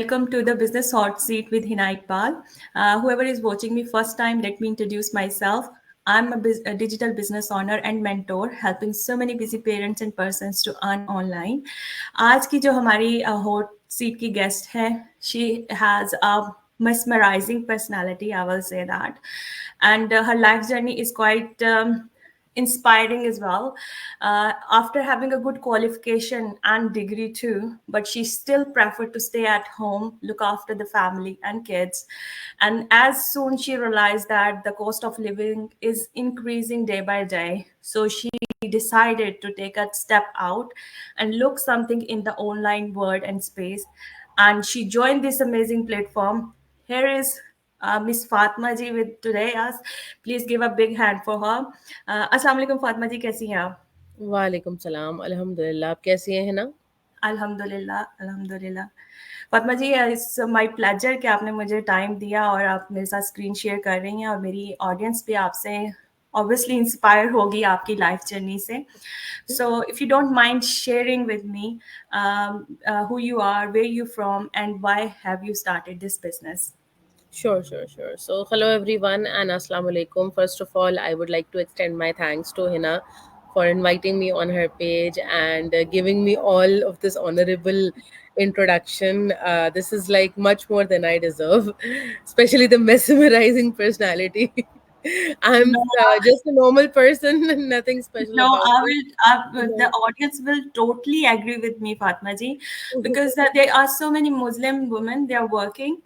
welcome to the Business Hot Seat with Hina Iqbal. Whoever is watching me first time, let me introduce myself. I'm a digital business owner and mentor, helping so many busy parents and persons to earn online. आज की जो हमारी hot seat की guest है, she has a mesmerizing personality, I will say that, and her life journey is quite inspiring as well. After having a good qualification and degree too, but she still preferred to stay at home, look after the family and kids. And as soon she realized that the cost of living is increasing day by day, so she decided to take a step out and look something in the online world and space. And she joined this amazing platform. Here is Miss Fatma ji with today us. Please give a big hand for her. Assalamu alaikum Fatma ji, कैसी हैं आप? वालेकुम सलाम अल्हम्दुलिल्लाह। आप कैसी हैं हिना? अल्हम्दुलिल्लाह अल्हम्दुलिल्लाह। फातिमा जी, इट्स माय प्लेजर कि आपने मुझे टाइम दिया और आप मेरे साथ स्क्रीन शेयर कर रही हैं और मेरी ऑडियंस भी आपसे ऑब्वियसली इंस्पायर होगी आपकी लाइफ जर्नी से. So if you don't mind sharing with me who you are, where you from, and why have you started this business? Sure. So, hello everyone and assalamu alaikum. First of all, I would like to extend my thanks to Hina for inviting me on her page and giving me all of this honorable introduction. This is like much more than I deserve, especially the mesmerizing personality. I'm No, just a normal person, nothing special no, about I me. will. The audience will totally agree with me, Fatma ji, because there are so many Muslim women. They are working,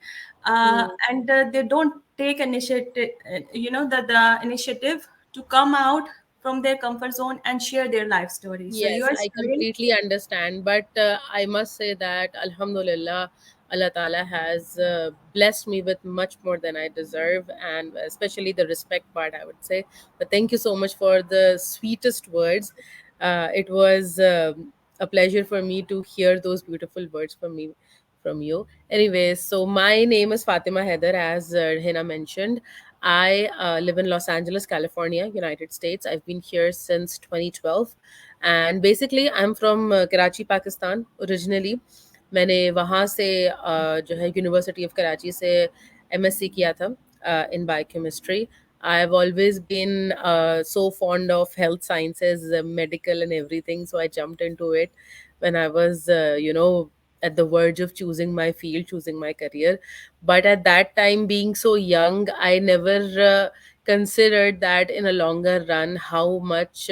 and they don't take initiative. The initiative to come out from their comfort zone and share their life story. So you Yes, are I sharing. completely understand. But I must say that Alhamdulillah, Allah Ta'ala has blessed me with much more than I deserve, and especially the respect part, I would say. But thank you so much for the sweetest words. It was a pleasure for me to hear those beautiful words from you. Anyways, so my name is Fatima Heather, as Hina mentioned. I live in Los Angeles, California, United States. I've been here since 2012, and basically I'm from Karachi, Pakistan originally. मैंने वहाँ से जो है university of Karachi से MSc किया था in biochemistry. I've always been so fond of health sciences, medical, and everything. So I jumped into it when I was, at the verge of choosing my field, choosing my career. But at that time, being so young, I never considered that in a longer run how much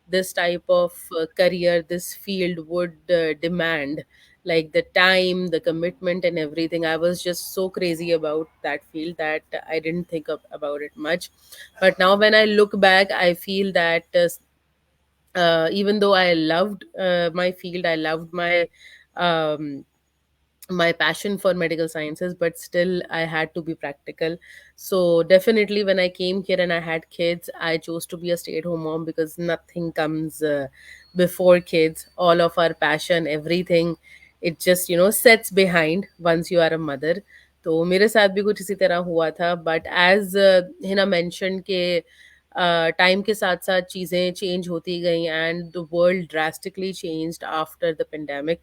this type of career, this field would demand, like the time, the commitment, and everything. I was just so crazy about that field that I didn't think about it much. But now when I look back, I feel that even though I loved my field, I loved um, my passion for medical sciences, but still I had to be practical. So definitely when I came here and I had kids, I chose to be a stay-at-home mom because nothing comes before kids. All of our passion, everything, it just sets behind once you are a mother. तो मेरे साथ भी कुछ इसी तरह हुआ था, but as Hina mention के टाइम के साथ साथ चीज़ें चेंज होती गई and the world drastically changed after the pandemic.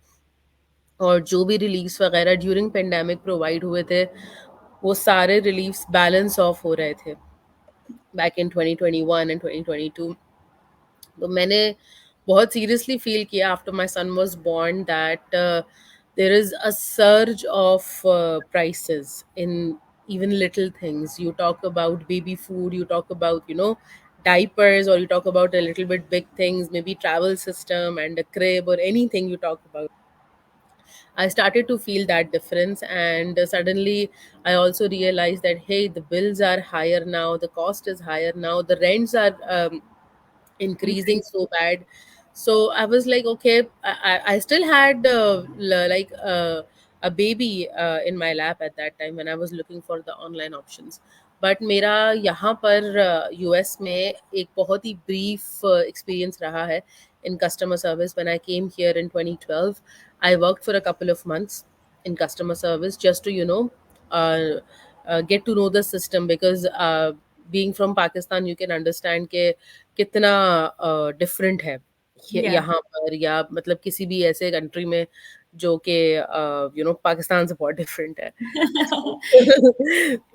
और जो भी रिलीफ्स वगैरह ड्यूरिंग पेंडेमिक प्रोवाइड हुए थे, वो सारे रिलीफ्स बैलेंस ऑफ हो रहे थे बैक इन 2021 एंड 2022. तो मैंने बहुत सीरियसली फील किया after my son was born that there is a surge of prices in even little things. You talk about baby food, you talk about diapers, or you talk about a little bit big things, maybe travel system and a crib or anything you talk about. I started to feel that difference, and suddenly I also realized that hey, the bills are higher now, the cost is higher now, the rents are increasing Increase. so bad. So I was like, okay, I still had a baby in my lap at that time when I was looking for the online options. But मेरा यहाँ पर US में एक बहुत ही brief experience रहा है in customer service. When I came here in 2012, I worked for a couple of months in customer service just to get to know the system, because being from Pakistan you can understand के कितना different है Yeah. यहाँ पर या मतलब किसी भी ऐसे कंट्री में जो कि पाकिस्तान से बहुत डिफरेंट है.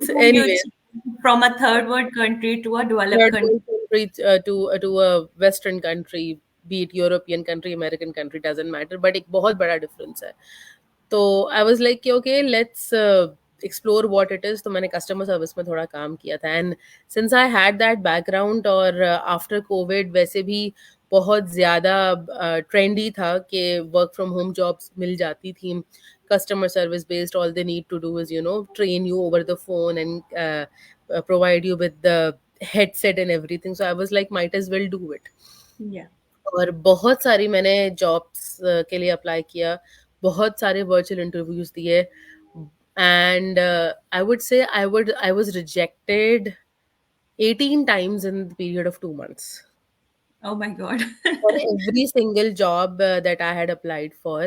So Then you anyway, change from a third world country to a developed third country. world country to a Western country, be it European country, American country, doesn't matter. But एक बहुत बड़ा difference है. तो I was like कि okay let's explore what it is. तो मैंने customer service में थोड़ा काम किया था, and since I had that background, और आफ्टर कोविड वैसे भी बहुत ज़्यादा ट्रेंडी था कि वर्क फ्रॉम होम जॉब्स मिल जाती थी. Customer service based, all they need to do is train you over the phone and provide you with the headset and everything. So I was like, might as well do it. Yeah. और बहुत सारी मैंने jobs के लिए apply किया, बहुत सारे virtual interviews दिए, and I would say I was rejected 18 times in the period of 2 months Oh my God. for every single job that I had applied for.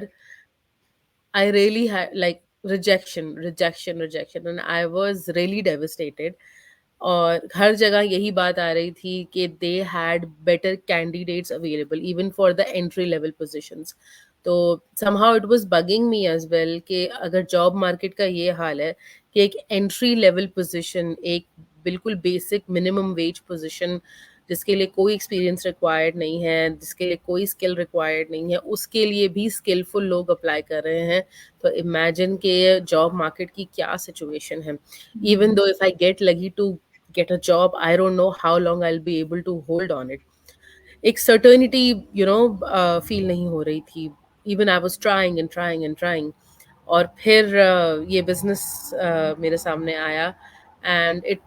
I really had like rejection, and I was really devastated. और हर जगह यही बात आ रही थी कि they had better candidates available even for the entry level positions. तो somehow it was bugging me as well कि अगर जॉब मार्केट का ये हाल है कि एक एंट्री लेवल पोजीशन, एक बिल्कुल बेसिक मिनिमम वेज पोजीशन जिसके लिए कोई एक्सपीरियंस रिक्वायर्ड नहीं है, जिसके लिए कोई स्किल रिक्वायर्ड नहीं है, उसके लिए भी स्किलफुल लोग अप्लाई कर रहे हैं. तो इमेजिन के जॉब मार्केट की क्या सिचुएशन है. Even though if I get lucky to get a job, I don't know how long I'll be able to hold on it. एक certainty, feel नहीं हो रही थी. Even I was trying and trying and trying. और फिर ये business मेरे सामने आया, and it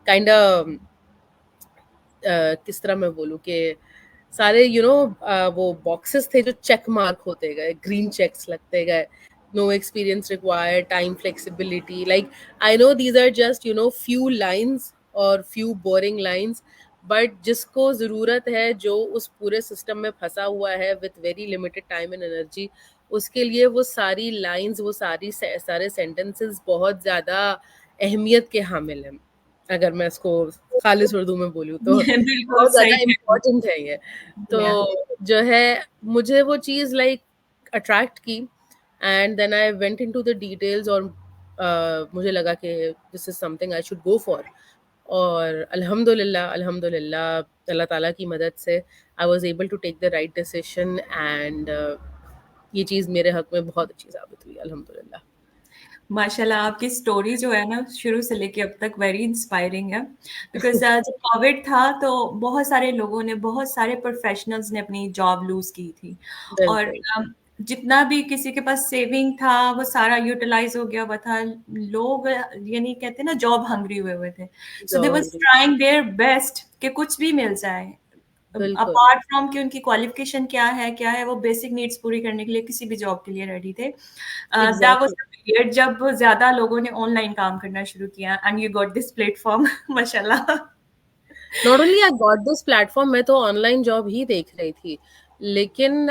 kind of किस तरह मैं बोलूँ कि सारे वो बॉक्सेस थे जो चेक मार्क होते गए, ग्रीन चेक्स लगते गए. No experience required, time flexibility, like I know these are just few lines और फ्यू बोरिंग लाइंस, बट जिसको ज़रूरत है, जो उस पूरे सिस्टम में फंसा हुआ है with very limited time and energy, उसके लिए वो सारी लाइंस, वो सारे सेंटेंसेस बहुत ज़्यादा अहमियत के हामिल हैं. अगर मैं इसको खालिस उर्दू में बोलूँ तो बिल्कुल बहुत सही ज़्यादा कह रही इम्पोर्टेंट है ये. तो हैं। Yeah. जो है, मुझे वो चीज़ लाइक अट्रैक्ट की, and then I went into the details, और मुझे लगा कि this is something I should go for. और अल्हम्दुलिल्लाह अल्लाह ताला की मदद से I was able to take the right decision, and ये चीज़ मेरे हक में बहुत अच्छी साबित हुई अल्हम्दुलिल्लाह. माशाल्लाह आपकी स्टोरी जो है ना शुरू से लेके अब तक वेरी इंस्पायरिंग है बिकॉज जब कोविड था तो बहुत सारे लोगों ने, बहुत सारे प्रोफेशनल्स ने अपनी जॉब लूज की थी और बिल्कुल, जितना भी किसी के पास सेविंग था वो सारा यूटिलाइज हो गया हुआ था. लोग यानी कहते हैं ना जॉब हंग्री हुए हुए थे. So they job was hungry, trying their best कि कुछ भी मिल जाए बिल्कुल, अपार्ट फ्रॉम कि उनकी क्वालिफिकेशन क्या है वो बेसिक नीड्स पूरी करने के लिए किसी भी जॉब के लिए रेडी थे. That was exactly. The period जब ज्यादा लोगों ने ऑनलाइन काम करना शुरू किया and you got this platform. माशाल्लाह. Not only I got this platform, मैं तो ऑनलाइन जॉब ही देख रही थी, लेकिन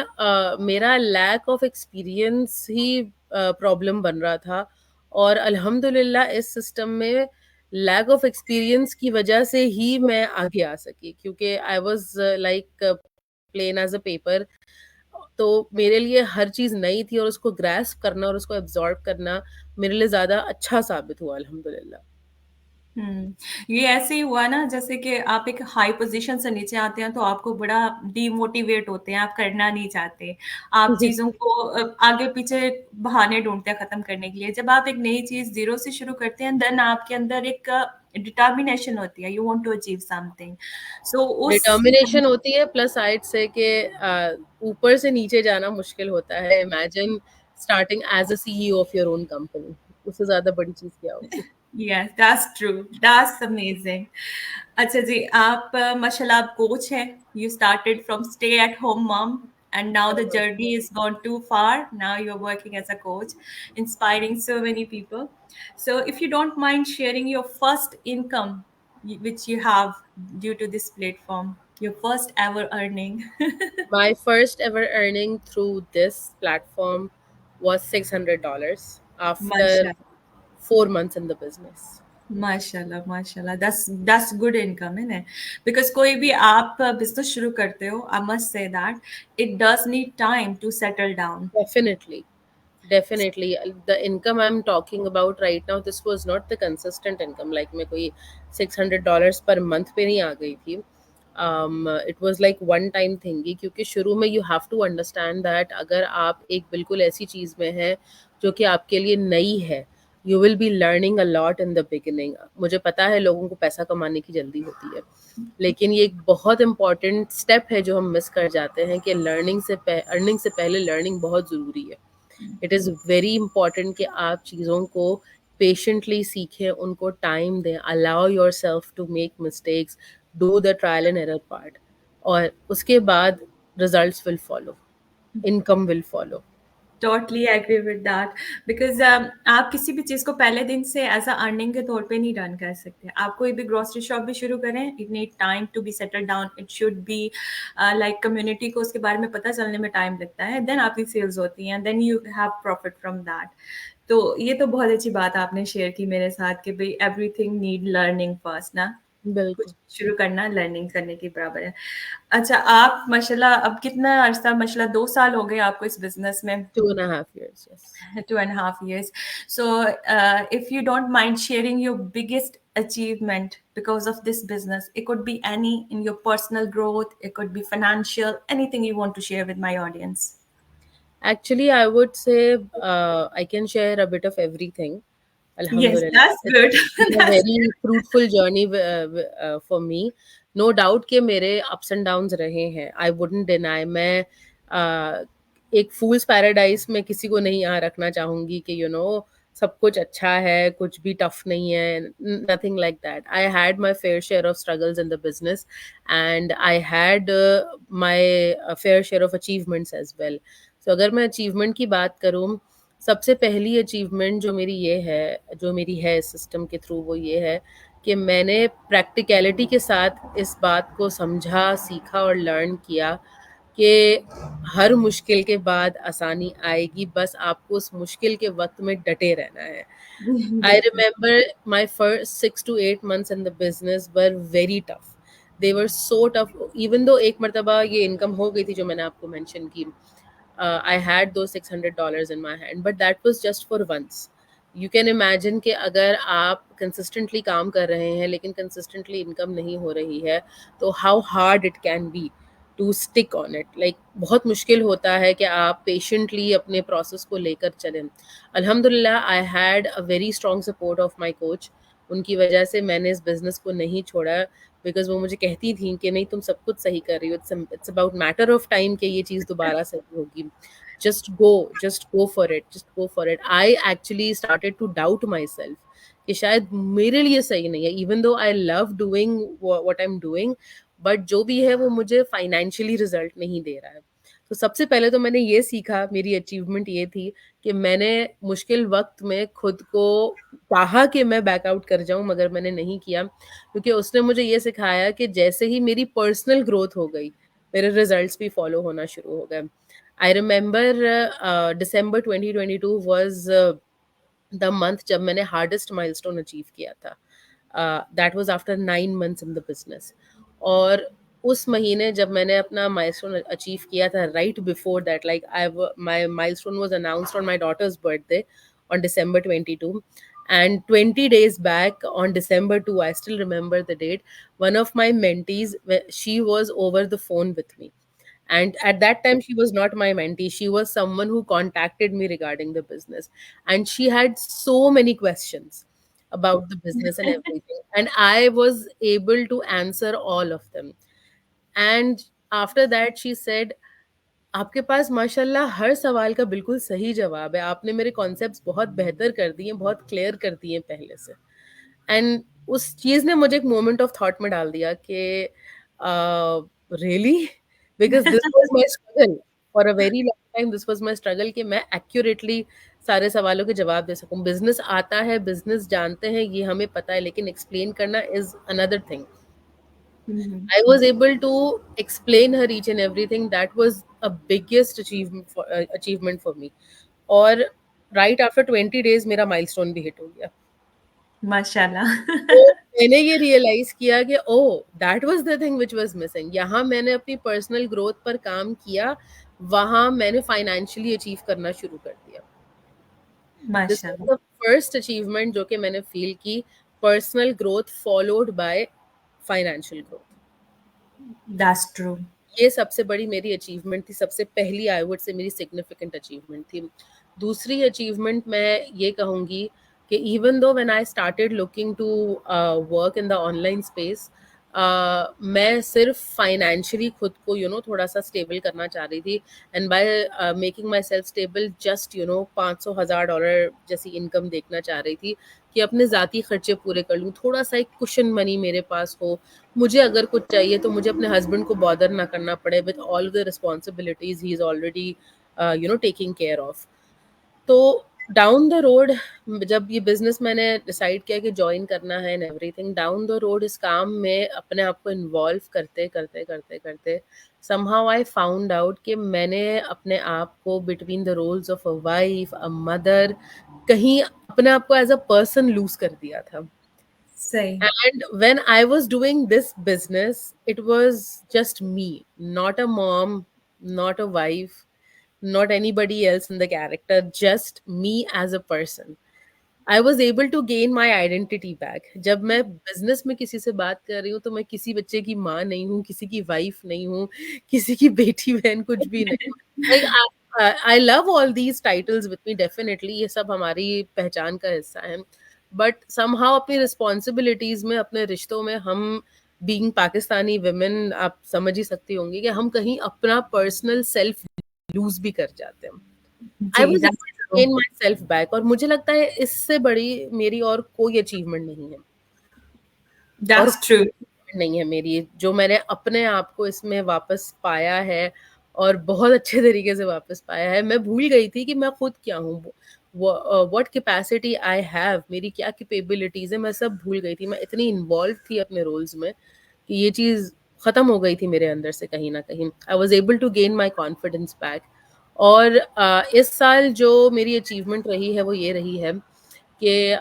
मेरा लैक ऑफ एक्सपीरियंस ही प्रॉब्लम बन रहा था. और अल्हम्दुलिल्लाह इस सिस्टम में लैक ऑफ एक्सपीरियंस की वजह से ही मैं आगे आ सकी, क्योंकि I was like plain as a paper. तो मेरे लिए हर चीज़ नई थी, और उसको ग्रैस्प करना और उसको एब्जॉर्ब करना मेरे लिए ज़्यादा अच्छा साबित हुआ अल्हम्दुलिल्लाह. ये ऐसे ही हुआ ना जैसे कि आप एक हाई पोजीशन से नीचे आते हैं तो आपको बड़ा डीमोटिवेट होते हैं, आप करना नहीं चाहते, आप चीजों को आगे पीछे बहाने ढूंढते हैं खत्म करने के लिए. जब आप एक नई चीज जीरो से शुरू करते हैं देन आपके अंदर एक डिटर्मिनेशन होती है, you want to achieve something. So उस डिटर्मिनेशन होती है, प्लस साइड से कि ऊपर से नीचे जाना मुश्किल होता है. Imagine starting as a CEO of your own company, उससे ज्यादा बड़ी चीज क्या होगी. Yes, that's true. That's amazing. अच्छा जी, आप माशाल्लाह आप कोच हैं. You started from stay at home mom and now the journey is gone too far. Now you're working as a coach, inspiring so many people. So if you don't mind sharing your first income which you have due to this platform, your first ever earning. My first ever earning through this platform was $600 after माशाल्लाह. 4 months in the business. माशाल्लाह माशाल्लाह, that's good income है ना, because कोई भी आप business शुरू करते हो, I must say that it does need time to settle down. Definitely. Definitely. The income I'm talking about right now, this was not the consistent income. Like मैं कोई $600 per month पे नहीं आ गई थी. It was like one time thingy, क्योंकि शुरू में you have to understand that अगर आप एक बिल्कुल ऐसी चीज़ में हैं जो कि आपके लिए नई है, you will be learning a lot in the beginning. मुझे पता है लोगों को पैसा कमाने की जल्दी होती है, लेकिन ये एक बहुत इंपॉर्टेंट स्टेप है जो हम मिस कर जाते हैं कि अर्निंग से पहले लर्निंग बहुत ज़रूरी है. इट इज़ वेरी इंपॉर्टेंट कि आप चीज़ों को पेशेंटली सीखें, उनको टाइम दें, allow yourself to make mistakes, do the trial and error part, और उसके बाद results will follow, income will follow. Totally agree with that, because आप किसी भी चीज़ को पहले दिन से एज अ अर्निंग के तौर पे नहीं रन कर सकते. आप कोई भी ग्रोसरी शॉप भी शुरू करें, it need time to be settle down. It should be like community को उसके बारे में पता चलने में टाइम लगता है, देन आपकी सेल्स होती हैं, then you have profit from that. तो ये तो बहुत अच्छी बात आपने शेयर की मेरे साथ कि भाई एवरीथिंग नीड लर्निंग फर्स्ट ना, कुछ बिल्कुल. शुरू करना लर्निंग करने के बराबर है. अच्छा, आप माशाल्लाह अब कितना अरसा, माशाल्लाह 2 साल हो गए आपको इस बिजनेस में. 2.5 years, yes. 2.5 years. So, if you don't mind sharing your biggest achievement because of this business, it could be any in your personal growth, it could be financial, anything you want to share with my audience. Actually, I would say I can share a bit of everything. Yes, Alhamdulillah. that's It's good. been a That's very fruitful journey for me. No doubt कि मेरे ups and downs रहे हैं. I wouldn't deny. मैं एक फूल्स paradise में किसी को नहीं यहाँ रखना चाहूँगी कि सब कुछ अच्छा है, कुछ भी टफ नहीं है. Nothing like that. I had my fair share of struggles in the business, and I had my fair share of achievements as well. So अगर मैं अचीवमेंट की बात करूँ, सबसे पहली अचीवमेंट जो मेरी है इस सिस्टम के थ्रू, वो ये है कि मैंने प्रैक्टिकलिटी के साथ इस बात को समझा, सीखा और लर्न किया कि हर मुश्किल के बाद आसानी आएगी, बस आपको उस मुश्किल के वक़्त में डटे रहना है. I definitely. remember my first 6 to 8 months in the business were very tough. They were so tough. Even though एक मर्तबा ये इनकम हो गई थी जो मैंने आपको मेंशन की, I had those $600 in my hand, but that was just for once. You can imagine कि अगर आप consistently काम कर रहे हैं लेकिन consistently income नहीं हो रही है, तो how hard it can be to stick on it. Like बहुत मुश्किल होता है कि आप patiently अपने process को लेकर चलें. अल्हम्दुलिल्लाह, I had a very strong support of my coach. उनकी वजह से मैंने इस बिज़नेस को नहीं छोड़ा, बिकॉज़ वो मुझे कहती थीं कि नहीं, तुम सब कुछ सही कर रही हो, it's about matter of time कि ये चीज़ दोबारा सही होगी. Just go for it, just go for it. I actually started to doubt myself कि शायद मेरे लिए सही नहीं है, even though I love doing what I am doing, but जो भी है वो मुझे फाइनेंशियली रिजल्ट नहीं दे रहा है. तो सबसे पहले तो मैंने ये सीखा, मेरी अचीवमेंट ये थी कि मैंने मुश्किल वक़्त में खुद को चाहा कि मैं बैक आउट कर जाऊँ, मगर मैंने नहीं किया, क्योंकि उसने मुझे ये सिखाया कि जैसे ही मेरी पर्सनल ग्रोथ हो गई, मेरे रिजल्ट्स भी फॉलो होना शुरू हो गए. I remember December 2022 was the month जब मैंने हार्डेस्ट माइलस्टोन अचीव किया था. That was after 9 months in the business. और उस महीने जब मैंने अपना माइलस्टोन अचीव किया था, right before that, like my milestone was announced on my daughter's birthday on December 22, and 20 days back on December 2, I still remember the date, one of my mentees, she was over the phone with me, and at that time she was not my mentee, she was someone who contacted me regarding the business, and she had so many questions about the business and everything, and I was able to answer all of them. And after that she said, आपके पास माशाल्लाह हर सवाल का बिल्कुल सही जवाब है, आपने मेरे कॉन्सेप्ट्स बहुत बेहतर कर दिए, बहुत क्लियर कर दिए पहले से. एंड उस चीज़ ने मुझे एक मोमेंट ऑफ थॉट में डाल दिया कि really, because this was my struggle for a very long time. This was my struggle कि मैं एक्यूरेटली सारे सवालों के जवाब दे सकूं. बिजनेस आता है, बिजनेस जानते हैं, ये हमें पता है, लेकिन एक्सप्लेन करना is another thing. Mhm. I was able to explain her each and everything. That was a biggest achievement for me. और right after 20 days मेरा milestone भी hit हो गया. माशाल्लाह। तो मैंने ये रियलाइज किया कि oh that was the thing which was missing. यहाँ मैंने अपनी पर्सनल ग्रोथ पर काम किया, वहाँ मैंने फाइनेंशियली अचीव करना शुरू कर दिया। दिस माशाल्लाह। वाज द फर्स्ट अचीवमेंट जो कि मैंने फील की, personal growth followed by financial growth. That's true. ये सबसे बड़ी मेरी अचीवमेंट थी, सबसे पहली आई वुड से मेरी सिग्निफिकेंट अचीवमेंट थी। दूसरी अचीवमेंट मैं ये कहूँगी कि even though when I started looking to work in the online space, मैं सिर्फ फाइनेंशियली खुद को थोड़ा सा स्टेबल करना चाह रही थी, and by making my self stable just 500,000 dollar जैसी इनकम देखना चाह रही थी कि अपने ज़ाती खर्चे पूरे कर लूँ, थोड़ा सा एक कुशन मनी मेरे पास हो, मुझे अगर कुछ चाहिए तो मुझे अपने हस्बैंड को बॉदर ना करना पड़े with all the responsibilities he is already taking care of. तो डाउन द रोड जब ये बिजनेस मैंने डिसाइड किया कि ज्वाइन करना है and everything, down the road इस काम में अपने आप को इन्वॉल्व करते करते करते करते somehow I found out कि मैंने अपने आप को between the roles of a wife, a mother, कहीं अपने आप को एज अ पर्सन लूज कर दिया था। सही। And when I was doing this business, it was just me, not a mom, not a wife, not anybody else in the character, just me as a person. I was able to gain my identity back. जब मैं business में किसी से बात कर रही हूँ तो मैं किसी बच्चे की माँ नहीं हूँ, किसी की वाइफ नहीं हूँ, किसी की बेटी बहन कुछ भी नहीं हूँ। Like I love all these titles with me, definitely ये सब हमारी पहचान का हिस्सा है, बट समहाउ अपनी रिस्पॉन्सिबिलिटीज में, अपने रिश्तों में हम बीइंग पाकिस्तानी विमेन, आप समझ ही सकती होंगी कि हम कहीं अपना पर्सनल सेल्फ लूज भी कर जाते हैं। आई जी, was that's able to true. Gain myself back, और मुझे लगता है इससे बड़ी मेरी और कोई अचीवमेंट नहीं है, और दैट्स ट्रू। नहीं है मेरी, जो मैंने अपने आप को इसमें वापस पाया है, और बहुत अच्छे तरीके से वापस पाया है। मैं भूल गई थी कि मैं खुद क्या हूँ, व्हाट कैपेसिटी आई हैव, मेरी क्या कैपेबिलिटीज है, मैं सब भूल गई थी। मैं इतनी इन्वॉल्व थी अपने रोल्स में कि ये चीज़ ख़त्म हो गई थी मेरे अंदर से कहीं ना कहीं। I was able to gain my confidence back. और इस साल जो मेरी अचीवमेंट रही है वो ये रही है कि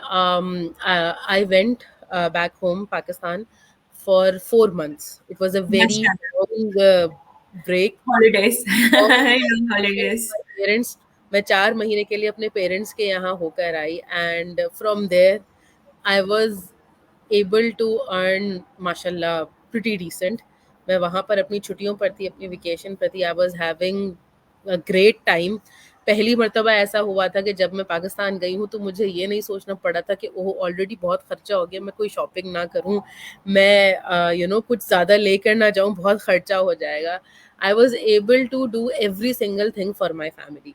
I went back home, Pakistan, for 4 months. It was a very माशाल्लाह। long break. हॉलिडेज। और हॉलिडेज। पेरेंट्स, मैं 4 महीने के लिए अपने पेरेंट्स के यहाँ होकर आई, and from there I was able to earn माशाल्लाह प्रिटी डिसेंट। मैं वहाँ पर अपनी छुट्टियों पर थी, अपनी वेकेशन पर थी। I was having a great time. पहली मर्तबा ऐसा हुआ था कि जब मैं पाकिस्तान गई हूँ तो मुझे ये नहीं सोचना पड़ा था कि ओह ऑलरेडी बहुत खर्चा हो गया, मैं कोई शॉपिंग ना करूँ, मैं कुछ ज़्यादा लेकर ना जाऊँ, बहुत खर्चा हो जाएगा। I was able to do every single thing for my family,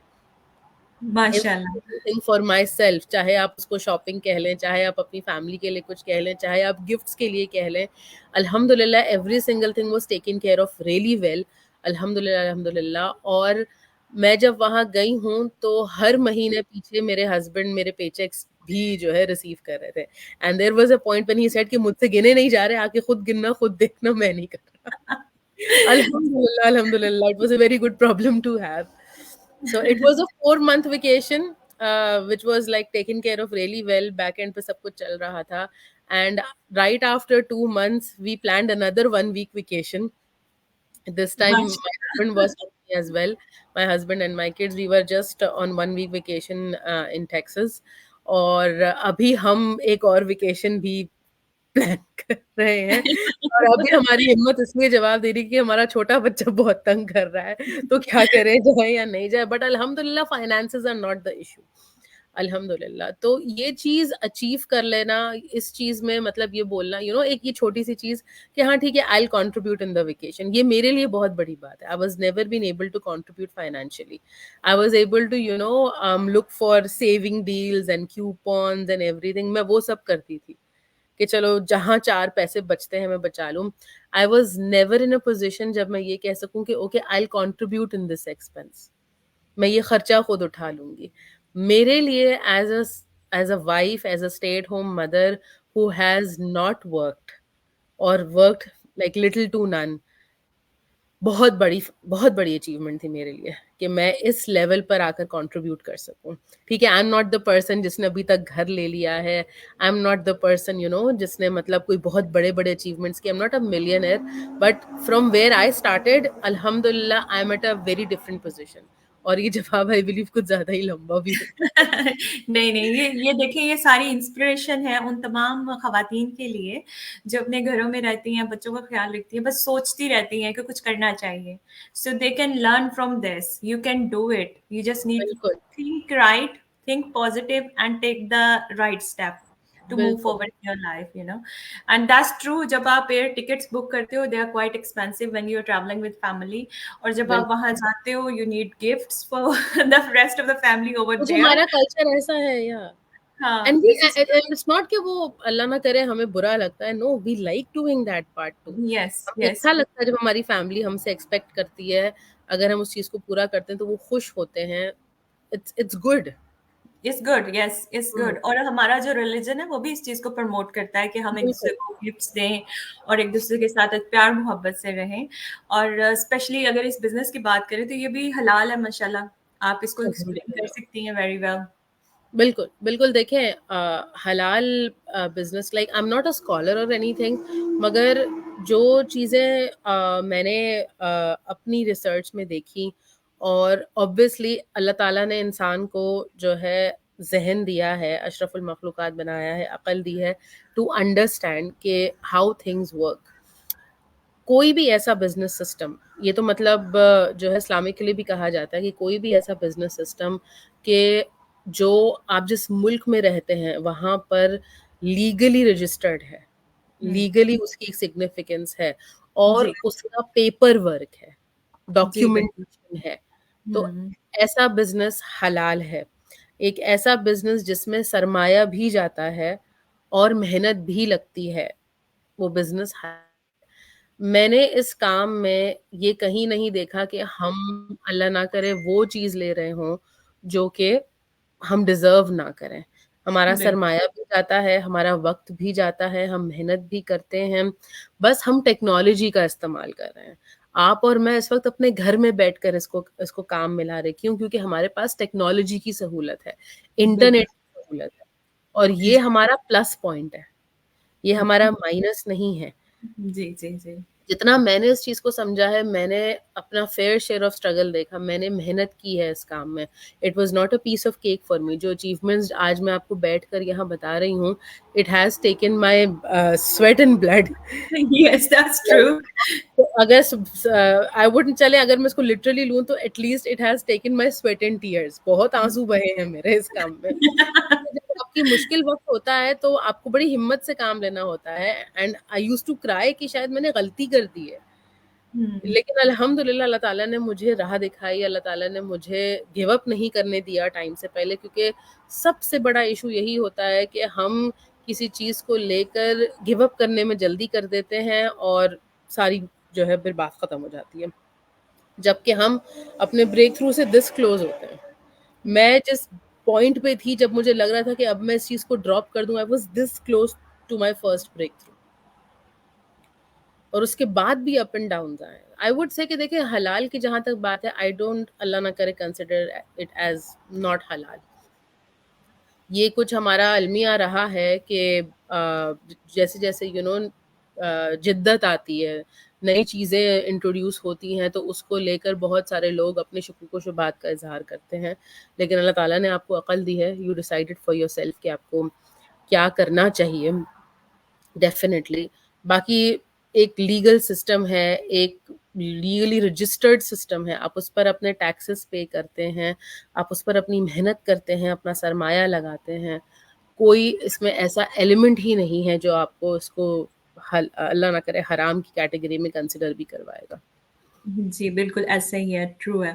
every माशाल्लाह। single thing for myself, चाहे आप उसको शॉपिंग कह लें, चाहे आप अपनी फैमिली के लिए कुछ कह लें, चाहे आप गिफ्ट्स के लिए कह लें। अल्हम्दुलिल्लाह every single thing was taken care of really well, अल्हम्दुलिल्लाह अल्हम्दुलिल्लाह। और मैं जब वहाँ गई हूँ तो हर महीने पीछे मेरे हस्बैंड मेरे पेचेक्स भी जो है रिसीव कर रहे थे, and there was a point when he said कि मुझसे गिने नहीं जा रहे, आके खुद गिनना, खुद देखना, मैं नहीं कर रहा। Alhamdulillah, Alhamdulillah. It was a very good problem to have. So it was a 4 month vacation, which was like taken care of really well. Back end पे सब कुछ चल रहा था. And right after 2 months, we planned another 1 week vacation. This time, my husband was with me as well. My husband and my kids, we were just on 1 week vacation in Texas. और अभी हम एक और vacation भी plan कर रहे हैं, और अभी हमारी हिम्मत इसलिए जवाब दे रही है कि हमारा छोटा बच्चा बहुत तंग कर रहा है, तो क्या करें, जाए या नहीं जाए। बट अल्हम्दुलिल्लाह finances are not the issue, अल्हम्दुलिल्लाह। तो ये चीज़ अचीव कर लेना, इस चीज़ में मतलब ये बोलना, एक ये छोटी सी चीज़ कि हाँ ठीक है, I will contribute in the vacation, ये मेरे लिए बहुत बड़ी बात है। I was never been able to contribute financially. I was able to look for saving deals and coupons and everything, मैं वो सब करती थी कि चलो जहाँ 4 पैसे बचते हैं मैं बचा लूँ। I was never in a position जब मैं ये कह सकूँ कि okay I will contribute in this expense, मैं ये खर्चा खुद उठा लूँगी। मेरे लिए as a wife, as a stay at home mother who has not worked और worked like little to none, बहुत बड़ी अचीवमेंट थी मेरे लिए कि मैं इस लेवल पर आकर कंट्रीब्यूट कर सकूं। ठीक है, I am not the person जिसने अभी तक घर ले लिया है, I am not the person जिसने मतलब कोई बहुत बड़े बड़े अचीवमेंट्स किए, I am not a millionaire, but from where I started अल्हम्दुलिल्लाह I am at a very different position. और ये जवाब आई बिलीव कुछ ज्यादा ही लंबा भी हो गया। नहीं नहीं, ये देखिए, ये सारी इंस्पिरेशन है उन तमाम खवातीन के लिए जो अपने घरों में रहती हैं, बच्चों का ख्याल रखती हैं, बस सोचती रहती हैं कि कुछ करना चाहिए। So they can learn from this, you can do it, you just need to बिल्कुल think right, think positive and take the right step to move बिल्कुल। forward in your life, you know. And that's true, जब आप air tickets book करते हो, they are quite expensive when you are traveling with family, और जब आप बिल्कुल वहां जाते हो, you need gifts for the rest of the family over कुछ there. हमारा कल्चर ऐसा है या हाँ, and we this is it's not कि वो अल्लाह ना करे हमें बुरा लगता है, no we like doing that part too. yes, हमें yes, अच्छा लगता है जब हमारी फैमिली हमसे एक्सपेक्ट करती है, अगर हम उस चीज को पूरा करते हैं तो वो खुश होते हैं। It's good. it's good, yes, it's good. और हमारा जो रिलीजन है वो भी इस चीज को प्रमोट करता है कि हम एक बिल्कुल दूसरे को गिफ्ट्स दें और एक दूसरे के साथ एक प्यार मोहब्बत से रहें। और स्पेशली अगर इस बिजनेस की बात करें तो ये भी हलाल है माशाल्लाह, आप इसको एक्सप्लेन कर अल्हम्दुलिल्लाह। सकती हैं वेरी वेल। बिल्कुल, बिल्कुल देखें हलाल business like I am not a scholar और एनीथिंग, मगर जो चीज़ें मैंने अपनी रिसर्च में देखी, और ऑब्वियसली अल्लाह ताला ने इंसान को जो है ज़हन दिया है, अशरफुल मखलूक़ात बनाया है, अक़ल दी है टू अंडरस्टैंड कि हाउ थिंग्स वर्क। कोई भी ऐसा बिजनेस सिस्टम, ये तो मतलब जो है इस्लामिकली भी कहा जाता है कि कोई भी ऐसा बिजनेस सिस्टम के जो आप जिस मुल्क में रहते हैं वहाँ पर लीगली रजिस्टर्ड है, हम्म, लीगली उसकी एक सिग्निफिकेंस है जी और उसका पेपर वर्क है, जी बिल्कुल। डॉक्यूमेंटेशन है, तो हम्म, ऐसा बिजनेस हलाल है। एक ऐसा बिजनेस जिसमें सरमाया भी जाता है और मेहनत भी लगती है, वो बिजनेस। मैंने इस काम में ये कहीं नहीं देखा कि हम अल्लाह ना करे वो चीज़ ले रहे हों जो कि हम डिज़र्व ना करें। हमारा बिल्कुल सरमाया भी जाता है, हमारा वक़्त भी जाता है, हम मेहनत भी करते हैं, बस हम टेक्नोलॉजी का इस्तेमाल कर रहे हैं। आप और मैं इस वक़्त अपने घर में बैठकर इसको इसको काम में ला रहे हैं। क्यों? क्योंकि हमारे पास टेक्नोलॉजी की सहूलत है, बिल्कुल। इंटरनेट की सहूलत है, और ये हमारा प्लस पॉइंट है, ये हमारा माइनस नहीं है। जी जी जी। जितना मैंने इस चीज़ को समझा है, मैंने अपना फेयर शेयर ऑफ स्ट्रगल देखा, मैंने मेहनत की है इस काम में। It was not a piece of cake for me. जो अचीवमेंट्स आज मैं आपको बैठकर यहाँ बता रही हूँ, it has taken my sweat and blood. Yes, that's true. तो अगर आई वुडंट चले, अगर मैं इसको लिटरली लूँ तो at least it has taken my sweat and tears. बहुत आँसू बहे हैं मेरे इस काम में। जब आपकी मुश्किल वक़्त होता है तो आपको बड़ी हिम्मत से काम लेना होता है, and I used to cry कि शायद मैंने गलती कर दी है। हम्म, लेकिन अल्हम्दुलिल्लाह अल्लाह ताला ने मुझे राह दिखाई, अल्लाह ताला ने मुझे गिव अप नहीं करने दिया टाइम से पहले, क्योंकि सबसे बड़ा इश्यू यही होता है कि हम किसी चीज़ को लेकर गिव अप करने में जल्दी कर देते हैं और सारी जो है फिर बात ख़त्म हो जाती है। जबकि हम अपने ब्रेक थ्रू से दिस क्लोज़ होते हैं। मैं जिस पॉइंट पे थी जब मुझे लग रहा था कि अब मैं इस चीज़ को ड्रॉप कर दूँ, I was this close to my first breakthrough, और उसके बाद भी अप एंड डाउन्स आए। आई वुड से कि देखिए हलाल की जहाँ तक बात है, आई डोंट अल्लाह ना करे कंसिडर इट एज़ नॉट हलाल। ये कुछ हमारा अलमिया रहा है कि जैसे-जैसे जिद्दत आती है, नई चीज़ें इंट्रोड्यूस होती हैं, तो उसको लेकर बहुत सारे लोग अपने शुकूक व शुबहात का इज़हार करते हैं। लेकिन अल्लाह ताला ने आपको अक़ल दी है, यू डिसाइडेड फॉर योरसेल्फ कि आपको क्या करना चाहिए। डेफ़िनेटली। बाकी एक लीगल सिस्टम है, एक लीगली रजिस्टर्ड सिस्टम है, आप उस पर अपने टैक्सेस पे करते हैं, आप उस पर अपनी मेहनत करते हैं, अपना सरमाया लगाते हैं। कोई इसमें ऐसा एलिमेंट ही नहीं है जो आपको इसको अल्लाह ना करे हराम की कैटेगरी में कंसिडर भी करवाएगा। जी, बिल्कुल ऐसा ही है, ट्रू है।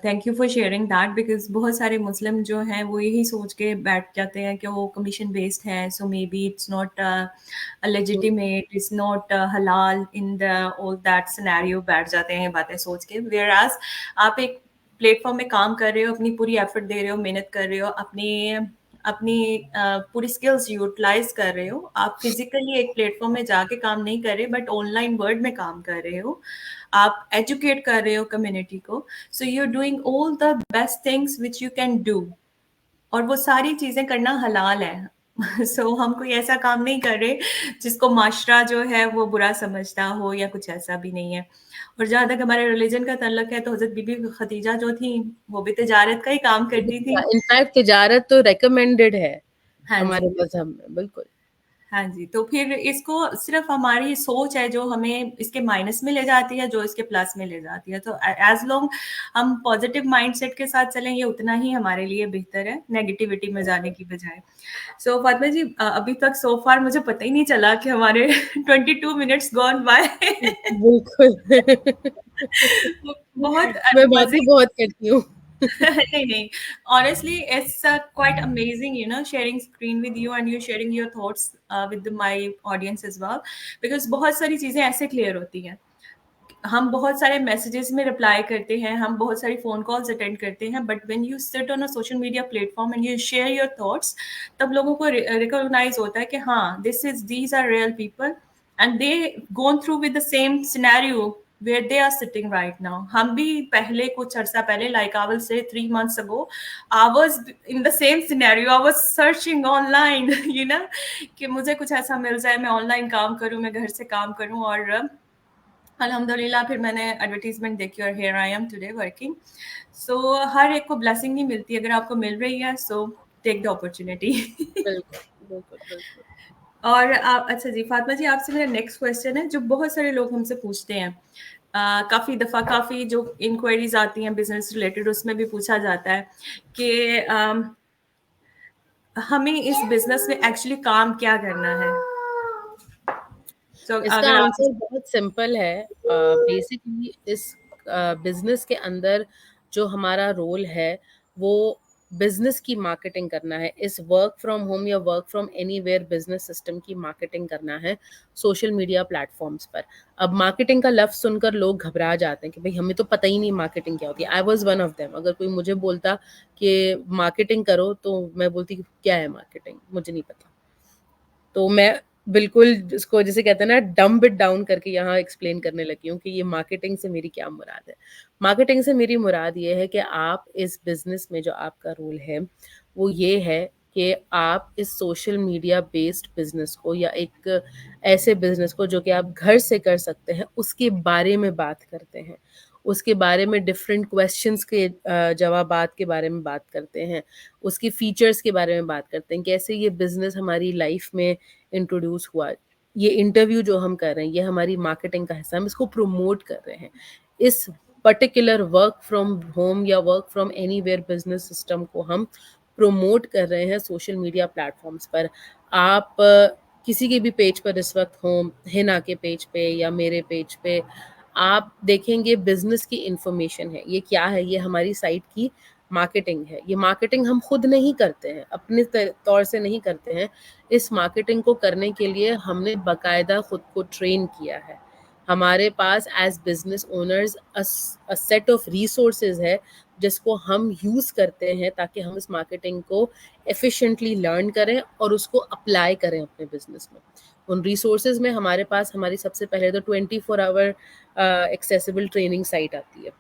Thank you for sharing that, because बहुत सारे मुस्लिम जो हैं वो यही सोच के बैठ जाते हैं कि वो कमीशन बेस्ड है, so maybe it's not hmm, legitimate, it's not हलाल in the all that scenario, बैठ जाते हैं ये बातें सोच के। व्हेयरएज़ आप एक प्लेटफ़ॉर्म में काम कर रहे हो, अपनी पूरी एफर्ट दे रहे हो, मेहनत कर रहे हो, अपनी अपनी पूरी स्किल्स यूटिलाइज कर रहे हो, आप फिजिकली एक प्लेटफॉर्म में जाके काम नहीं कर रहे बट ऑनलाइन वर्ल्ड में काम कर रहे हो, आप एजुकेट कर रहे हो कम्युनिटी को, so you are doing all the best things which you can do, और वो सारी चीजें करना हलाल है। सो हम कोई ऐसा काम नहीं कर रहे जिसको माशरा जो है वो बुरा समझता हो, या कुछ ऐसा भी नहीं है। और जहां तक हमारे रिलीजन का ताल्लुक है, तो हजरत बीबी खदीजा जो थी वो भी तिजारत का ही काम करती थी। इनफैक्ट तिजारत तो रेकमेंडेड है हाँ हमारे जी। मजहब में, बिल्कुल। हाँ जी, तो फिर इसको सिर्फ हमारी सोच है जो हमें इसके माइनस में ले जाती है, जो इसके प्लस में ले जाती है। तो एज लॉन्ग हम पॉजिटिव माइंडसेट के साथ चलें, ये उतना ही हमारे लिए बेहतर है, नेगेटिविटी में जाने की बजाय। सो फातिमा जी, अभी तक सो फार मुझे पता ही नहीं चला कि हमारे 22 मिनट्स गॉन बाय। बिल्कुल। बहुत मैं मजे। बातें बहुत करती हूँ। नहीं नहीं, honestly it's quite amazing, you know, sharing screen with you and you sharing your thoughts with my audience as well, because बहुत सारी चीजें ऐसे क्लियर होती हैं। हम बहुत सारे मैसेजेस में रिप्लाई करते हैं, हम बहुत सारी फोन कॉल्स अटेंड करते हैं, but when you sit on a social media platform and you share your thoughts, तब लोगों को रिकॉग्नाइज होता है कि हाँ, these are real people and they gone through with the same scenario where they are sitting right now. हम भी पहले कुछ अर्सा पहले, like I will say 3 months ago, I was in the same scenario. I was searching online, you know, कि मुझे कुछ ऐसा मिल जाए, मैं ऑनलाइन काम करूं, मैं घर से काम करूं, और अल्हम्दुलिल्लाह फिर मैंने एडवर्टीजमेंट देखी और here I am today working. So हर एक को ब्लेसिंग नहीं मिलती, अगर आपको मिल रही है सो टेक द अपॉर्चुनिटी। बिल्कुल बिल्कुल बिल्कुल। और आप, अच्छा जी फातिमा जी, आपसे मेरा नेक्स्ट क्वेश्चन है जो बहुत सारे लोग हमसे पूछते हैं, काफ़ी दफ़ा काफ़ी जो इंक्वायरीज आती हैं बिजनेस रिलेटेड, उसमें भी पूछा जाता है कि हमें इस बिजनेस में एक्चुअली काम क्या करना है। इसका अगर आप, आंसर बहुत सिंपल है। बेसिकली इस बिजनेस के अंदर जो हमारा रोल है वो बिजनेस की मार्केटिंग करना है। इस वर्क फ्रॉम होम या work from anywhere business system की मार्केटिंग करना है सोशल मीडिया प्लेटफॉर्म्स पर। अब मार्केटिंग का लफ्ज सुनकर लोग घबरा जाते हैं कि भाई हमें तो पता ही नहीं मार्केटिंग क्या होती है। I was one of them. अगर कोई मुझे बोलता कि मार्केटिंग करो तो मैं बोलती कि क्या है मार्केटिंग, मुझे नहीं पता। तो मैं बिल्कुल इसको जिसे कहते हैं ना डम्ब इट डाउन करके यहाँ एक्सप्लेन करने लगी हूँ कि ये मार्केटिंग से मेरी क्या मुराद है। मार्केटिंग से मेरी मुराद ये है कि आप इस बिजनेस में जो आपका रोल है वो ये है कि आप इस सोशल मीडिया बेस्ड बिजनेस को या एक ऐसे बिजनेस को जो कि आप घर से कर सकते हैं उसके बारे में बात करते हैं। उसके बारे में डिफरेंट क्वेश्चंस के जवाबात के बारे में बात करते हैं। उसके फीचर्स के बारे में बात करते हैं, कैसे ये बिजनेस हमारी लाइफ में इंट्रोड्यूस हुआ। ये इंटरव्यू जो हम कर रहे हैं ये हमारी मार्केटिंग का हिस्सा, हम इसको प्रमोट कर रहे हैं। इस पर्टिकुलर वर्क फ्रॉम होम या work from anywhere business system को हम प्रमोट कर रहे हैं सोशल मीडिया प्लेटफॉर्म्स पर। आप किसी के भी पेज पर इस वक्त हों, हिना के पेज पे या मेरे पेज पे, आप देखेंगे बिजनेस की इंफॉर्मेशन है। ये क्या है? ये हमारी साइट की मार्केटिंग है। ये मार्केटिंग हम खुद नहीं करते हैं, अपने तौर से नहीं करते हैं। इस मार्केटिंग को करने के लिए हमने बाकायदा खुद को ट्रेन किया है। हमारे पास as business owners a set of resources है जिसको हम यूज़ करते हैं ताकि हम इस मार्केटिंग को एफिशिएंटली लर्न करें और उसको अप्लाई करें अपने बिजनेस में। उन रिसोर्सेज में हमारे पास हमारी सबसे पहले तो 24 आवर एक्सेसिबल ट्रेनिंग साइट आती है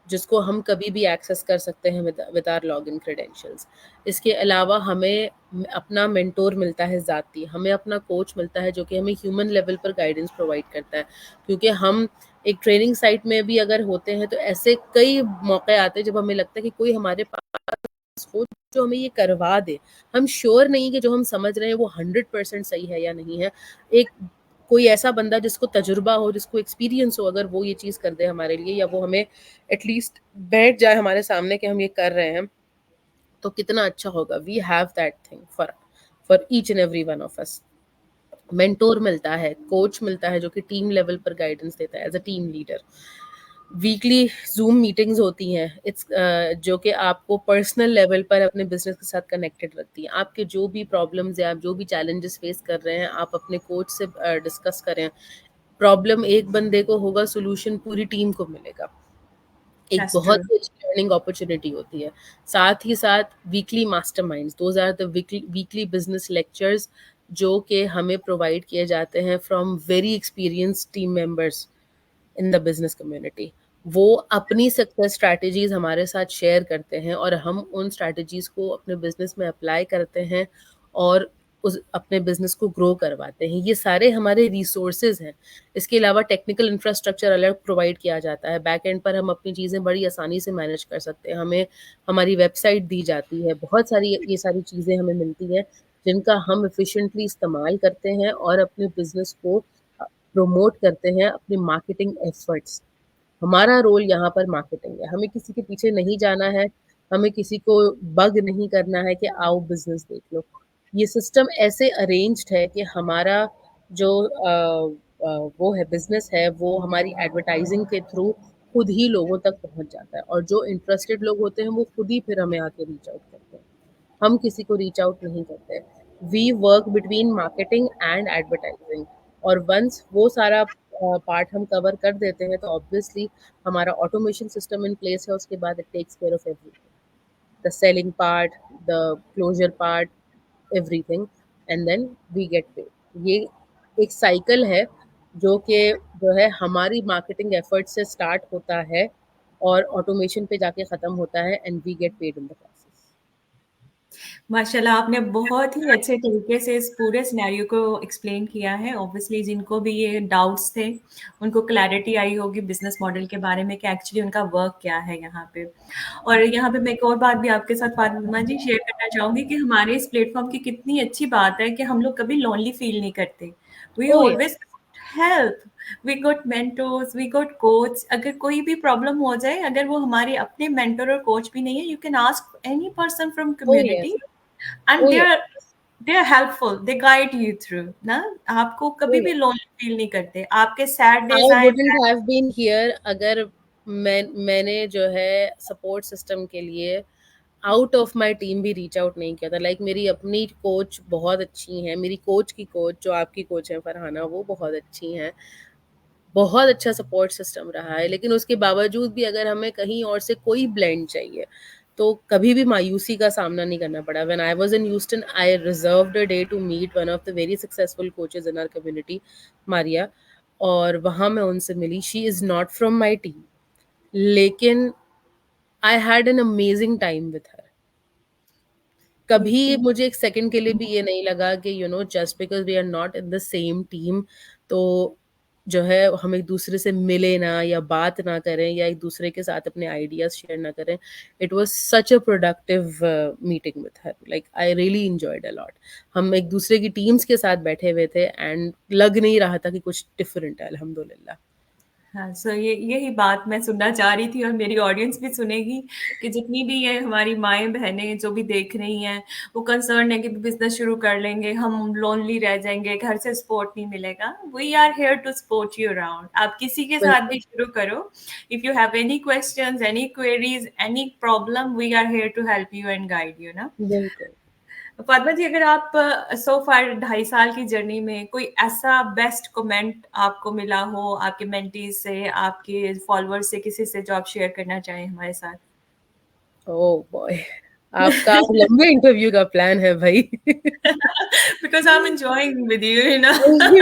जिसको हम कभी भी एक्सेस कर सकते हैं विद आवर लॉगिन क्रेडेंशियल्स। इसके अलावा हमें अपना मेंटोर मिलता है ज़ाती, हमें अपना कोच मिलता है जो कि हमें ह्यूमन लेवल पर गाइडेंस प्रोवाइड करता है। क्योंकि हम एक ट्रेनिंग साइट में भी अगर होते हैं तो ऐसे कई मौके आते हैं जब हमें लगता है कि कोई हमारे पास हो जो हमें ये करवा दे। हम श्योर नहीं कि जो हम समझ रहे हैं वो 100% सही है या नहीं है। एक कोई ऐसा बंदा जिसको तजुर्बा हो, जिसको एक्सपीरियंस हो, अगर वो ये चीज़ कर दे हमारे लिए या वो हमें एटलीस्ट बैठ जाए हमारे सामने कि हम ये कर रहे हैं तो कितना अच्छा होगा। We have that thing for each and every one of us. Mentor मिलता है, कोच मिलता है जो कि टीम लेवल पर गाइडेंस देता है as a team leader. Weekly Zoom meetings होती हैं इट्स जो कि आपको पर्सनल लेवल पर अपने बिजनेस के साथ कनेक्टेड रखती हैं। आपके जो भी प्रॉब्लम्स या आप जो भी चैलेंजेस फेस कर रहे हैं आप अपने कोच से डिस्कस करें। प्रॉब्लम एक बंदे को होगा, सोल्यूशन पूरी टीम को मिलेगा। एक That's बहुत true. ही अच्छी लर्निंग अपॉर्चुनिटी होती है। साथ ही साथ weekly masterminds, those are the weekly business lectures जो कि हमें प्रोवाइड किए जाते हैं from very experienced team members in the business community. वो अपनी सक्सेस स्ट्रैटेजीज हमारे साथ शेयर करते हैं और हम उन स्ट्रैटेजीज को अपने बिजनेस में अप्लाई करते हैं और उस अपने बिजनेस को ग्रो करवाते हैं। ये सारे हमारे रिसोर्सेज हैं। इसके अलावा टेक्निकल इंफ्रास्ट्रक्चर अलग प्रोवाइड किया जाता है। बैक एंड पर हम अपनी चीज़ें बड़ी आसानी से मैनेज कर सकते हैं। हमें हमारी वेबसाइट दी जाती है, बहुत सारी ये सारी चीज़ें हमें मिलती हैं जिनका हम एफिशिएंटली इस्तेमाल करते हैं और अपने बिजनेस को प्रमोट करते हैं अपनी मार्केटिंग एफर्ट्स। हमारा रोल यहाँ पर मार्केटिंग है। हमें किसी के पीछे नहीं जाना है, हमें किसी को बग नहीं करना है कि आओ बिज़नेस देख लो। ये सिस्टम ऐसे अरेंज्ड है कि हमारा जो वो है बिज़नेस है, वो हमारी एडवर्टाइज़िंग के थ्रू खुद ही लोगों तक पहुँच जाता है और जो इंटरेस्टेड लोग होते हैं, वो खुद ही फिर हमें आके रीच आउट करते हैं। हम किसी को रीच आउट नहीं करते। We work between marketing and advertising और वंस वो सारा पार्ट हम कवर कर देते हैं तो ऑब्वियसली हमारा ऑटोमेशन सिस्टम इन प्लेस है। उसके बाद it takes care of everything, the selling part, the closure part, everything, and then we get paid. ये एक साइकिल है जो कि जो है हमारी मार्केटिंग एफर्ट से स्टार्ट होता है और ऑटोमेशन पे जाके ख़त्म होता है and we get paid in the process. माशाल्लाह आपने बहुत ही अच्छे तरीके से इस पूरे सिनेरियो को एक्सप्लेन किया है। ऑब्वियसली जिनको भी ये डाउट्स थे, उनको क्लैरिटी आई होगी बिज़नेस मॉडल के बारे में कि एक्चुअली उनका वर्क क्या है यहाँ पे। और यहाँ पे मैं एक और बात भी आपके साथ फातिमा जी शेयर करना चाहूँगी कि हमारे इस प्लेटफ़ॉर्म की कितनी अच्छी बात है कि हम लोग कभी लोनली फ़ील नहीं करते। We oh always yes, help, we got mentors, we got coach. अगर कोई भी प्रॉब्लम हो जाए, अगर वो हमारे अपने मेंटर और कोच भी नहीं है, you can ask any person from oh community yes, and oh yes, they are helpful, they guide you through ना। आपको ओह कभी भी यस। लोनली फील नहीं करते। आपके सैड डेज आई आए, वुडंट हैव बीन हियर अगर मैंने जो है सपोर्ट सिस्टम के लिए आउट ऑफ माय टीम भी रीच आउट नहीं किया था। लाइक मेरी अपनी कोच बहुत अच्छी हैं, मेरी कोच की कोच जो आपकी कोच है फरहाना, वो बहुत अच्छी हैं। बहुत अच्छा सपोर्ट सिस्टम रहा है, लेकिन उसके बावजूद भी अगर हमें कहीं और से कोई ब्लेंड चाहिए तो कभी भी मायूसी का सामना नहीं करना पड़ा। When I was in Houston I reserved a day to meet one of the very successful coaches in our community, Maria, और वहाँ मैं उनसे मिली। She is not from my team, लेकिन I had an amazing time with her. कभी मुझे एक second के लिए भी ये नहीं लगा कि just because we are not in the same team तो जो है हम एक दूसरे से मिले ना या बात ना करें या एक दूसरे के साथ अपने आइडियाज शेयर ना करें। It was such a productive meeting with her. Like I really enjoyed a lot. हम एक दूसरे की टीम्स के साथ बैठे हुए थे एंड लग नहीं रहा था कि कुछ डिफरेंट है, अल्हम्दुलिल्लाह। हाँ, सो ये यही बात मैं सुनना चाह रही थी और मेरी ऑडियंस भी सुनेगी कि जितनी भी ये हमारी माएँ बहनें जो भी देख रही हैं, वो कंसर्न है कि बिजनेस शुरू कर लेंगे, हम लोनली रह जाएंगे, घर से सपोर्ट नहीं मिलेगा। We are here to support you around. आप किसी के साथ बिल्कुल, भी शुरू करो। If you have any questions, any queries, any problem, we are here to help you and guide you ना। बिल्कुल। फातिमा जी, अगर आप सो फार 2.5 साल की जर्नी में कोई ऐसा बेस्ट कमेंट आपको मिला हो आपके मेंटीज से, आपके फॉलोअर्स से, किसी से जो आप शेयर करना चाहें हमारे साथ। Oh boy! आपका लंबे इंटरव्यू का प्लान है भाई। Because I am enjoying with you, you know. मुझे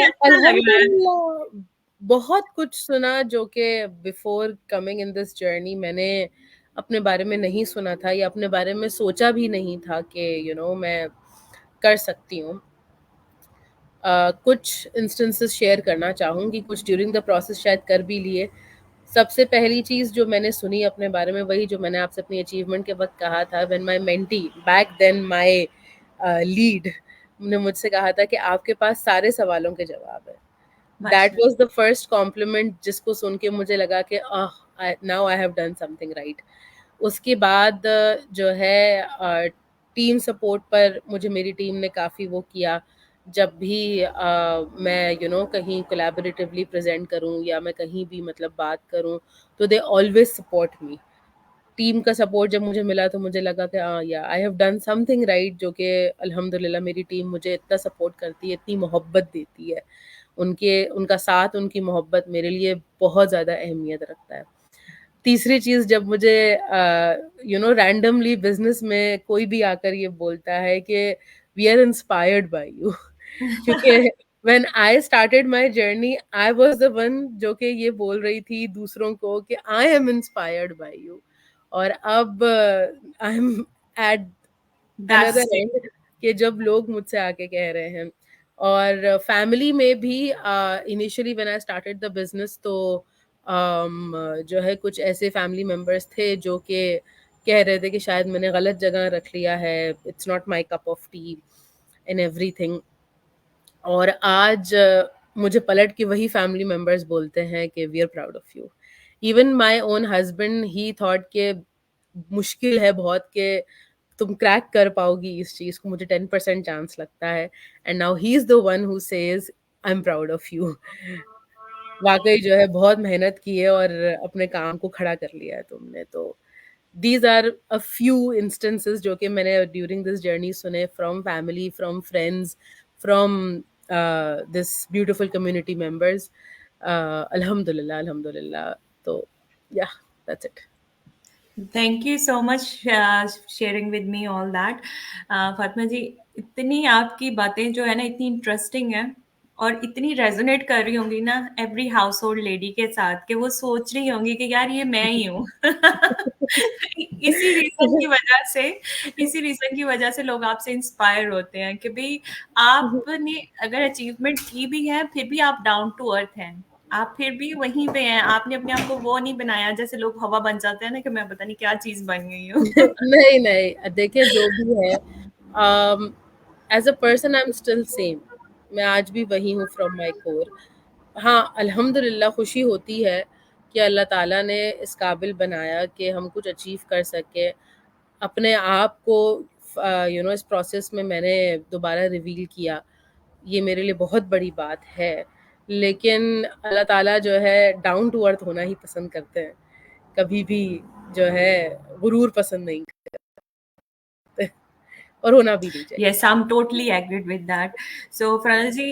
अच्छा लग रहा है। अल्हम्दुलिल्लाह बहुत कुछ सुना जो कि before coming in this journey मैंने अपने बारे में नहीं सुना था या अपने बारे में सोचा भी नहीं था कि मैं कर सकती हूँ। कुछ इंस्टेंसेस शेयर करना चाहूँगी, कुछ ड्यूरिंग द प्रोसेस शायद कर भी लिए। सबसे पहली चीज़ जो मैंने सुनी अपने बारे में वही जो मैंने आपसे अपनी अचीवमेंट के वक़्त कहा था, when my mentee back then my lead ने मुझसे कहा था कि आपके पास सारे सवालों के जवाब हैं। दैट माशाल्लाह। वाज़ द फर्स्ट कॉम्प्लीमेंट जिसको सुन के मुझे लगा कि now I have done something right. उसके बाद जो है टीम सपोर्ट पर मुझे मेरी टीम ने काफ़ी वो किया। जब भी मैं कहीं कोलैबोरेटिवली प्रेज़ेंट करूँ या मैं कहीं भी मतलब बात करूँ, तो they always support me. Team का सपोर्ट जब मुझे मिला तो मुझे लगा कि या I have done something right, जो कि अल्हम्दुलिल्लाह मेरी टीम मुझे इतना सपोर्ट करती है, इतनी मोहब्बत देती है। उनका साथ, उनकी मोहब्बत मेरे लिए बहुत ज़्यादा अहमियत रखता है। तीसरी चीज़, जब मुझे रैंडमली बिज़नेस में कोई भी आकर ये बोलता है कि we are inspired by you क्योंकि when I started my journey I was the one जो कि ये बोल रही थी दूसरों को कि I am inspired by you, और अब I am at that's another end कि जब लोग मुझसे आके कह रहे हैं। और फैमिली में भी initially when I started the business तो जो है कुछ ऐसे फैमिली मेंबर्स थे जो कि कह रहे थे कि शायद मैंने गलत जगह रख लिया है, it's not my cup of T and everything. और आज मुझे पलट के वही फैमिली मेंबर्स बोलते हैं कि we are proud of you. Even my own husband he thought के मुश्किल है बहुत कि तुम क्रैक कर पाओगी इस चीज को, मुझे 10% चांस लगता है, and now he is the one who says I am proud of you. वाकई जो है बहुत मेहनत की है और अपने काम को खड़ा कर लिया है तुमने। तो these are a few instances जो कि मैंने during this journey सुने from family, from friends, from this beautiful community members. Alhamdulillah, alhamdulillah. तो yeah, that's it. Thank you so much sharing with me all that. Fatima ji, इतनी आपकी बातें जो है ना इतनी इंटरेस्टिंग है और इतनी रेजोनेट कर रही होंगी ना एवरी हाउस होल्ड लेडी के साथ कि वो सोच रही होंगी कि यार ये मैं ही हूँ। इसी रीजन की वजह से लोग आपसे इंस्पायर होते हैं कि भाई आपने अगर अचीवमेंट की भी है फिर भी आप डाउन टू अर्थ हैं, आप फिर भी वहीं पे हैं, आपने अपने आप को वो नहीं बनाया जैसे लोग हवा बन जाते हैं ना कि मैं पता नहीं क्या चीज बन गई हूँ। नहीं नहीं, देखिए जो भी है, as a person I am still same. मैं आज भी वही हूँ फ्रॉम माई कोर। हाँ, अल्हम्दुलिल्लाह खुशी होती है कि अल्लाह ताला ने इस काबिल बनाया कि हम कुछ अचीव कर सके। अपने आप को इस प्रोसेस में मैंने दोबारा रिवील किया, ये मेरे लिए बहुत बड़ी बात है। लेकिन अल्लाह ताला जो है डाउन टू अर्थ होना ही पसंद करते हैं, कभी भी जो है गुरूर पसंद नहीं करते, और होना भी नहीं चाहिए। Yes, I'm totally agreed with that. So, Franalji,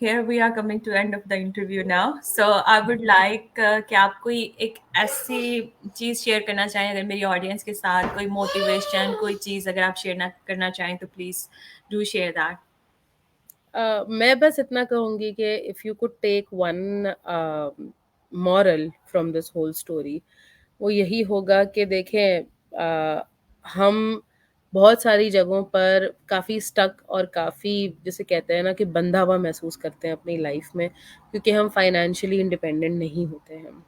here we are coming to end of the interview now. So, I would like कि आप कोई एक ऐसी चीज शेयर करना चाहें अगर मेरी ऑडियंस के साथ, कोई मोटिवेशन, कोई चीज अगर आप शेयर ना करना चाहें तो प्लीज डू शेयर दैट। मैं बस इतना कहूँगी कि if you could take one moral from this whole story, वो यही होगा कि देखें, हम बहुत सारी जगहों पर काफ़ी स्टक और काफ़ी, जिसे कहते हैं ना, कि बंधा हुआ महसूस करते हैं अपनी लाइफ में, क्योंकि हम फाइनेंशियली इंडिपेंडेंट नहीं होते हैं।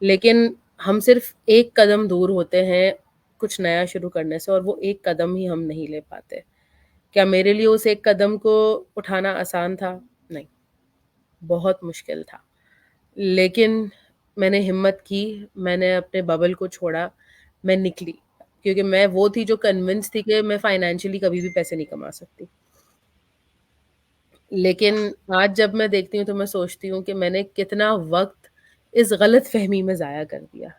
लेकिन हम सिर्फ एक कदम दूर होते हैं कुछ नया शुरू करने से, और वो एक कदम ही हम नहीं ले पाते। क्या मेरे लिए उस एक कदम को उठाना आसान था? नहीं, बहुत मुश्किल था। लेकिन मैंने हिम्मत की, मैंने अपने बबल को छोड़ा, मैं निकली, क्योंकि मैं वो थी जो कन्विंस थी कि मैं फाइनेंशियली कभी भी पैसे नहीं कमा सकती। लेकिन आज जब मैं देखती हूँ तो मैं सोचती हूँ कि मैंने कितना वक़्त इस गलतफ़हमी में ज़ाया कर दिया।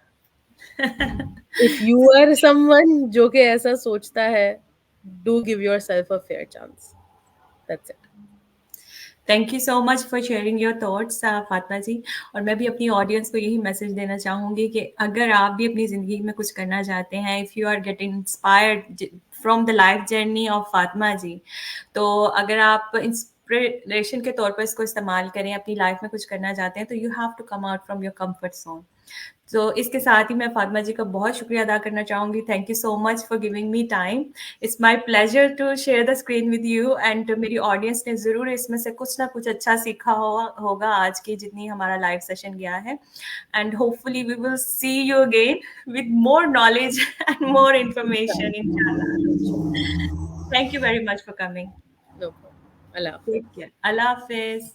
इफ यू आर समवन जो कि ऐसा सोचता है, do give yourself a fair chance. That's it. Thank you so much for sharing your thoughts Fatima ji. और मैं भी अपनी ऑडियंस को यही मैसेज देना चाहूँगी कि अगर आप भी अपनी ज़िंदगी में कुछ करना चाहते हैं, if you are getting inspired from the life journey of Fatima ji, तो अगर आप इंस्पिरेशन के तौर पर इसको इस्तेमाल करें, अपनी लाइफ में कुछ करना चाहते हैं, तो you have to come out from your comfort zone. तो इसके साथ ही मैं फातिमा जी का बहुत शुक्रिया अदा करना चाहूँगी। Thank you so much for giving me time. It's my pleasure to share the screen with you, and मेरी ऑडियंस ने ज़रूर इसमें से कुछ ना कुछ अच्छा सीखा होगा आज की जितनी हमारा लाइव सेशन गया है। And hopefully we will see you again with more knowledge and more information इंशाल्लाह। Thank you very much for coming. No problem. अल्लाह टेक हाफ़िज़। केयर। अल्लाह हाफिज़।